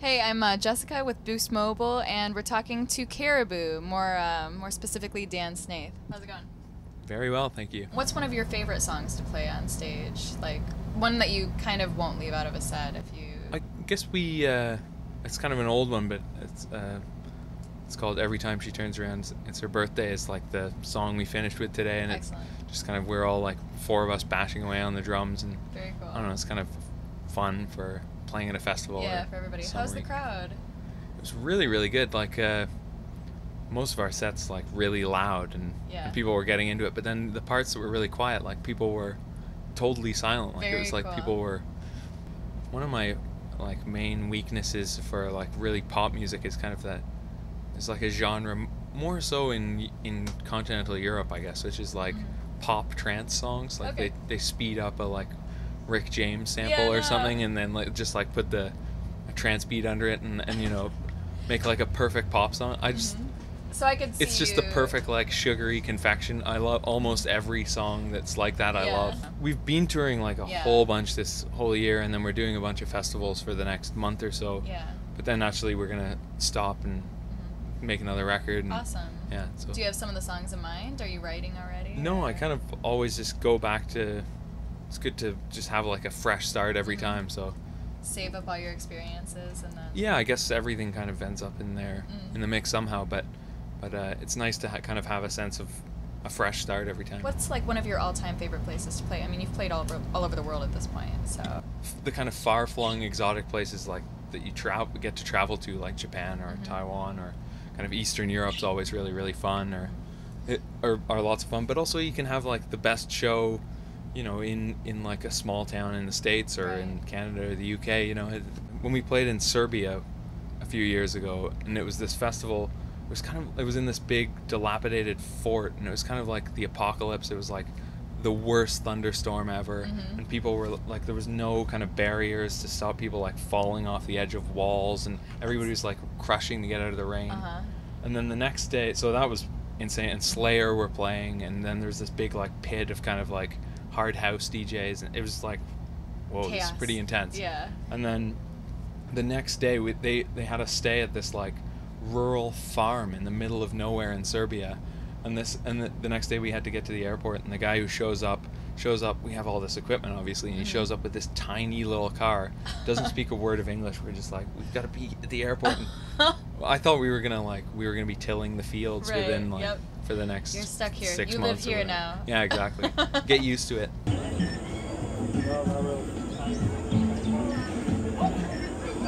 Hey, I'm Jessica with Boost Mobile, and we're talking to Caribou, more specifically Dan Snaith. How's it going? Very well, thank you. What's one of your favorite songs to play on stage? Like one that you kind of won't leave out of a set if you. I guess it's kind of an old one, but it's called Every Time She Turns Around. It's her birthday. It's like the song we finished with today, and Excellent. It's just kind of, we're all like four of us bashing away on the drums, and Very cool. I don't know, it's kind of fun for playing at a festival. Yeah, for everybody. How's the crowd? It was really, really good. Like most of our sets, like really loud, and people were getting into it. But then the parts that were really quiet, like people were totally silent. Like Very it was like cool. people were. One of my like main weaknesses for like really pop music is kind of that it's like a genre more so in continental Europe, I guess, which is like pop trance songs. Like they speed up a like Rick James sample or something, and then like just like put a trance beat under it, and you know, make like a perfect pop song. I just so I could see it's just the perfect like sugary confection. I love almost every song that's like that. I love. We've been touring like a whole bunch this whole year, and then we're doing a bunch of festivals for the next month or so. But then naturally we're gonna stop and make another record. And, awesome. Yeah. So. Do you have some of the songs in mind? Are you writing already? No, I kind of always just go back to. It's good to just have like a fresh start every time. So. Save up all your experiences and then. Yeah, I guess everything kind of ends up in there in the mix somehow, but it's nice to kind of have a sense of a fresh start every time. What's like one of your all-time favorite places to play? I mean, you've played all over the world at this point, so. The kind of far-flung, exotic places like that you get to travel to, like Japan or Taiwan or kind of Eastern Europe's always really, really fun, or are lots of fun. But also you can have like the best show, you know, in like a small town in the States or in Canada or the UK. You know, when we played in Serbia a few years ago, and it was this festival. It was in this big dilapidated fort, and it was kind of like the apocalypse. It was like the worst thunderstorm ever, and people were like, there was no kind of barriers to stop people like falling off the edge of walls, and everybody was like crushing to get out of the rain. And then the next day, so that was insane. And Slayer were playing, and then there's this big like pit of kind of like hard house DJs, and it was like, whoa, this is pretty intense. And then the next day they had us stay at this like rural farm in the middle of nowhere in Serbia, and the next day we had to get to the airport, and the guy who shows up, we have all this equipment obviously, and he shows up with this tiny little car, doesn't speak a word of English. We're just like, we've got to be at the airport, and I thought we were gonna be tilling the fields within like for the next You're stuck here. 6 You months. live here now. Yeah, exactly. Get used to it.